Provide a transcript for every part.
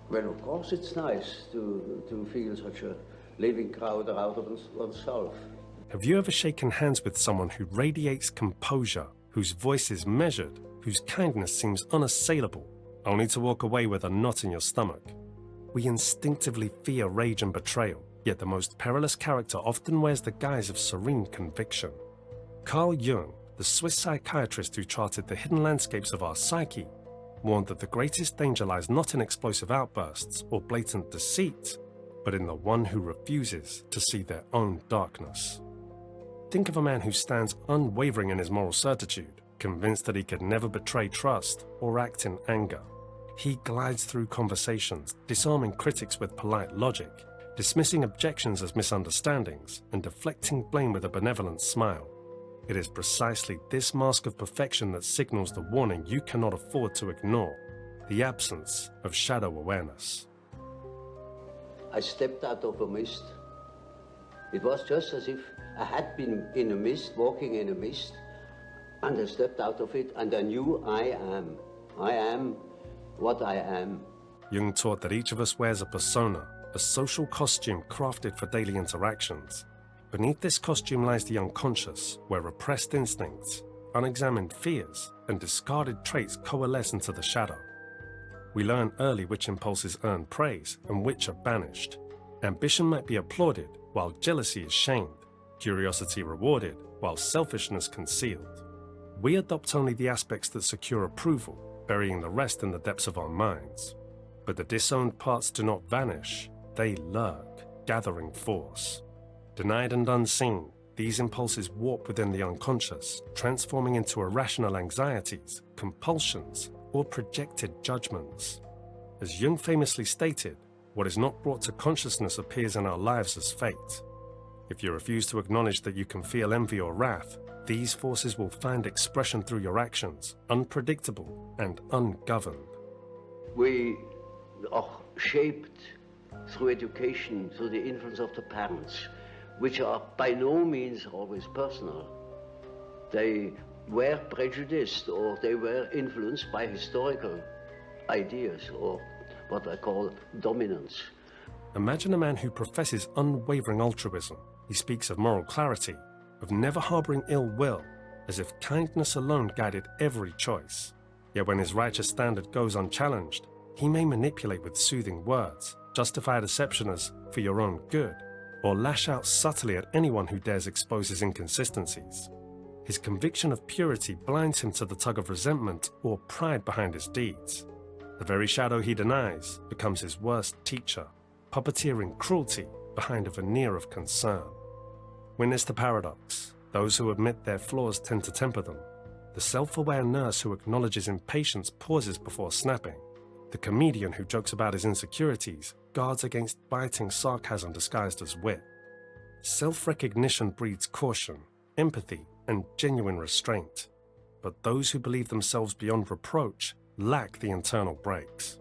Well, of course it's nice to feel such a living crowd out of oneself. Have you ever shaken hands with someone who radiates composure, whose voice is measured, whose kindness seems unassailable, only to walk away with a knot in your stomach? We instinctively fear rage and betrayal, yet the most perilous character often wears the guise of serene conviction. Carl Jung, the Swiss psychiatrist who charted the hidden landscapes of our psyche, warned that the greatest danger lies not in explosive outbursts or blatant deceit, but in the one who refuses to see their own darkness. Think of a man who stands unwavering in his moral certitude, convinced that he could never betray trust or act in anger. He glides through conversations, disarming critics with polite logic, dismissing objections as misunderstandings, and deflecting blame with a benevolent smile. It is precisely this mask of perfection that signals the warning you cannot afford to ignore, the absence of shadow awareness. I stepped out of a mist. It was just as if I had been in a mist, walking in a mist, and I stepped out of it and I knew I am what I am. Jung taught that each of us wears a persona, a social costume crafted for daily interactions. Beneath this costume lies the unconscious, where repressed instincts, unexamined fears, and discarded traits coalesce into the shadow. We learn early which impulses earn praise and which are banished. Ambition might be applauded, while jealousy is shamed, curiosity rewarded, while selfishness concealed. We adopt only the aspects that secure approval, burying the rest in the depths of our minds. But the disowned parts do not vanish, they lurk, gathering force. Denied and unseen, these impulses warp within the unconscious, transforming into irrational anxieties, compulsions, or projected judgments. As Jung famously stated, what is not brought to consciousness appears in our lives as fate. If you refuse to acknowledge that you can feel envy or wrath, these forces will find expression through your actions, unpredictable and ungoverned. We are shaped through education, through the influence of the parents, which are by no means always personal. They were prejudiced or they were influenced by historical ideas or what I call dominance. Imagine a man who professes unwavering altruism. He speaks of moral clarity, of never harboring ill will, as if kindness alone guided every choice. Yet when his righteous standard goes unchallenged, he may manipulate with soothing words, justify deception as for your own good, or lash out subtly at anyone who dares expose his inconsistencies. His conviction of purity blinds him to the tug of resentment or pride behind his deeds. The very shadow he denies becomes his worst teacher, puppeteering cruelty behind a veneer of concern. Witness the paradox. Those who admit their flaws tend to temper them. The self-aware nurse who acknowledges impatience pauses before snapping. The comedian who jokes about his insecurities guards against biting sarcasm disguised as wit. Self-recognition breeds caution, empathy, and genuine restraint. But those who believe themselves beyond reproach lack the internal brakes.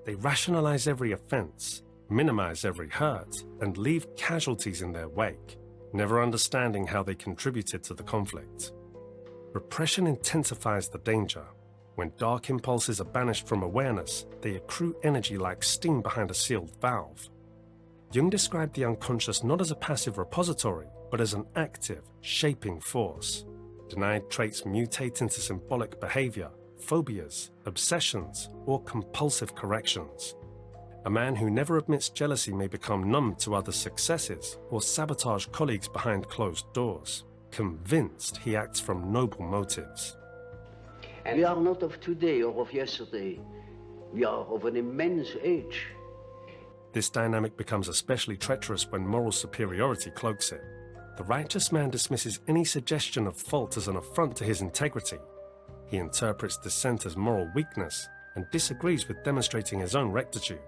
They rationalize every offense, minimize every hurt, and leave casualties in their wake, never understanding how they contributed to the conflict. Repression intensifies the danger. When dark impulses are banished from awareness, they accrue energy like steam behind a sealed valve. Jung described the unconscious not as a passive repository, but as an active, shaping force. Denied traits mutate into symbolic behavior, phobias, obsessions, or compulsive corrections. A man who never admits jealousy may become numb to others' successes or sabotage colleagues behind closed doors, convinced he acts from noble motives. And we are not of today or of yesterday. We are of an immense age. This dynamic becomes especially treacherous when moral superiority cloaks it. The righteous man dismisses any suggestion of fault as an affront to his integrity. He interprets dissent as moral weakness and disagrees with demonstrating his own rectitude.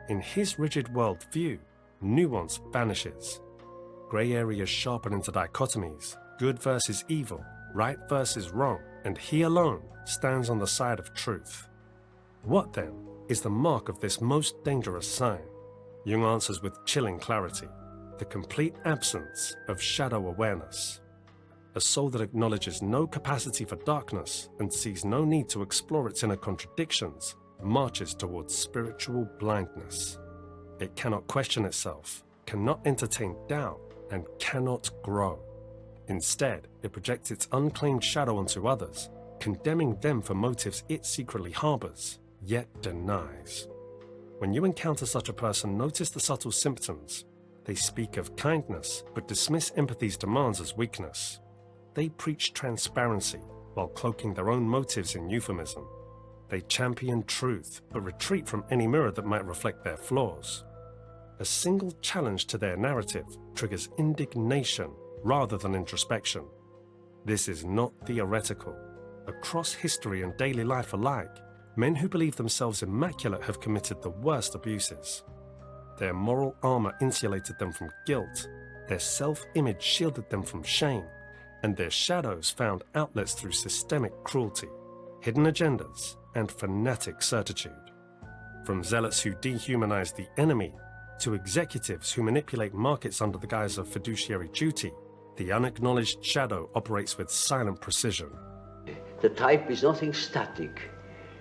In his rigid worldview, nuance vanishes. Grey areas sharpen into dichotomies, good versus evil, right versus wrong, and he alone stands on the side of truth. What, then, is the mark of this most dangerous sign? Jung answers with chilling clarity: the complete absence of shadow awareness. A soul that acknowledges no capacity for darkness and sees no need to explore its inner contradictions marches towards spiritual blindness. It cannot question itself, cannot entertain doubt, and cannot grow. Instead, it projects its unclaimed shadow onto others, condemning them for motives it secretly harbors, yet denies. When you encounter such a person, notice the subtle symptoms. They speak of kindness, but dismiss empathy's demands as weakness. They preach transparency, while cloaking their own motives in euphemism. They champion truth, but retreat from any mirror that might reflect their flaws. A single challenge to their narrative triggers indignation rather than introspection. This is not theoretical. Across history and daily life alike, men who believe themselves immaculate have committed the worst abuses. Their moral armor insulated them from guilt, their self-image shielded them from shame, and their shadows found outlets through systemic cruelty, hidden agendas, and fanatic certitude. From zealots who dehumanize the enemy, to executives who manipulate markets under the guise of fiduciary duty, the unacknowledged shadow operates with silent precision. The type is nothing static.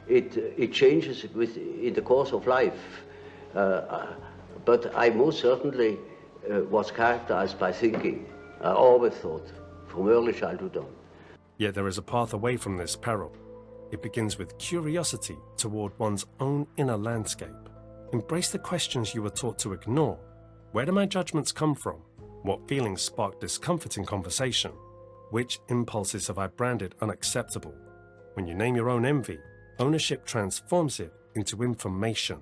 It changes in the course of life. But I most certainly was characterized by thinking. I always thought, from early childhood on. Yet there is a path away from this peril. It begins with curiosity toward one's own inner landscape. Embrace the questions you were taught to ignore. Where do my judgments come from? What feelings spark discomfort in conversation? Which impulses have I branded unacceptable? When you name your own envy, ownership transforms it into information.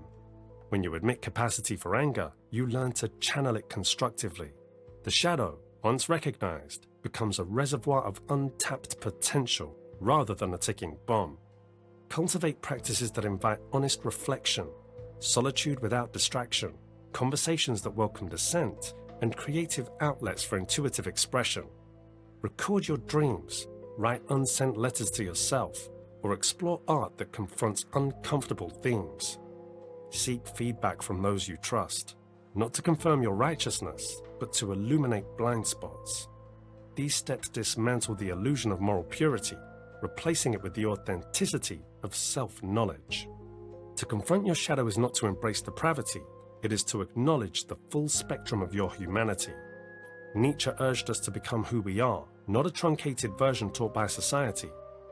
When you admit capacity for anger, you learn to channel it constructively. The shadow, once recognized, becomes a reservoir of untapped potential rather than a ticking bomb. Cultivate practices that invite honest reflection, solitude without distraction, conversations that welcome dissent, and creative outlets for intuitive expression. Record your dreams, write unsent letters to yourself, or explore art that confronts uncomfortable themes. Seek feedback from those you trust, not to confirm your righteousness, but to illuminate blind spots. These steps dismantle the illusion of moral purity, replacing it with the authenticity of self-knowledge. To confront your shadow is not to embrace depravity, it is to acknowledge the full spectrum of your humanity. Nietzsche urged us to become who we are, not a truncated version taught by society.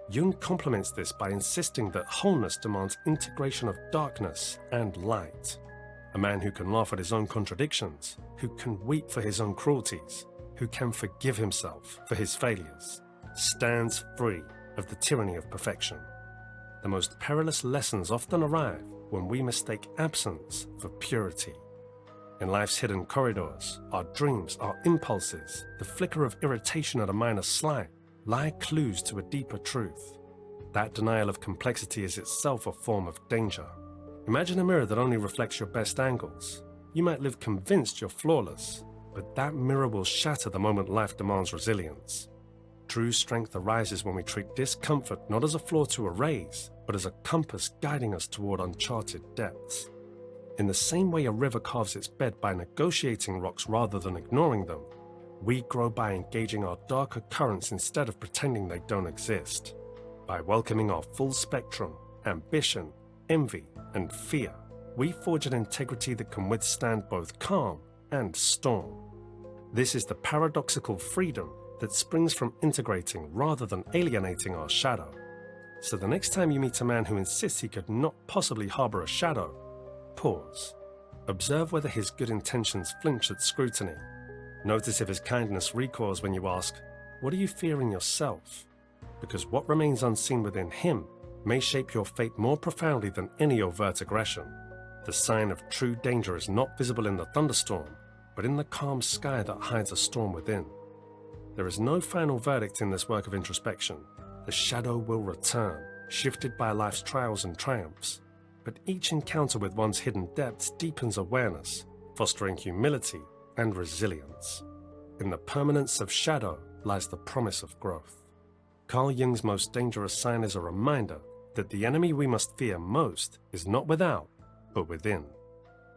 Jung complements this by insisting that wholeness demands integration of darkness and light. A man who can laugh at his own contradictions, who can weep for his own cruelties, who can forgive himself for his failures, stands free of the tyranny of perfection. The most perilous lessons often arrive when we mistake absence for purity. In life's hidden corridors, our dreams, our impulses, the flicker of irritation at a minor slight, lie clues to a deeper truth. That denial of complexity is itself a form of danger. Imagine a mirror that only reflects your best angles. You might live convinced you're flawless, but that mirror will shatter the moment life demands resilience. True strength arises when we treat discomfort not as a flaw to erase, but as a compass guiding us toward uncharted depths. In the same way a river carves its bed by negotiating rocks rather than ignoring them, we grow by engaging our darker currents instead of pretending they don't exist. By welcoming our full spectrum, ambition, envy, and fear, we forge an integrity that can withstand both calm and storm. This is the paradoxical freedom that springs from integrating rather than alienating our shadow. So the next time you meet a man who insists he could not possibly harbor a shadow, pause. Observe whether his good intentions flinch at scrutiny. Notice if his kindness recoils when you ask, "What do you fear in yourself?" Because what remains unseen within him may shape your fate more profoundly than any overt aggression. The sign of true danger is not visible in the thunderstorm, but in the calm sky that hides a storm within. There is no final verdict in this work of introspection. The shadow will return, shifted by life's trials and triumphs. But each encounter with one's hidden depths deepens awareness, fostering humility and resilience. In the permanence of shadow lies the promise of growth. Carl Jung's most dangerous sign is a reminder that the enemy we must fear most is not without, but within.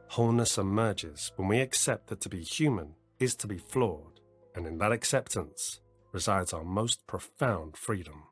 Wholeness emerges when we accept that to be human is to be flawed, and in that acceptance resides our most profound freedom.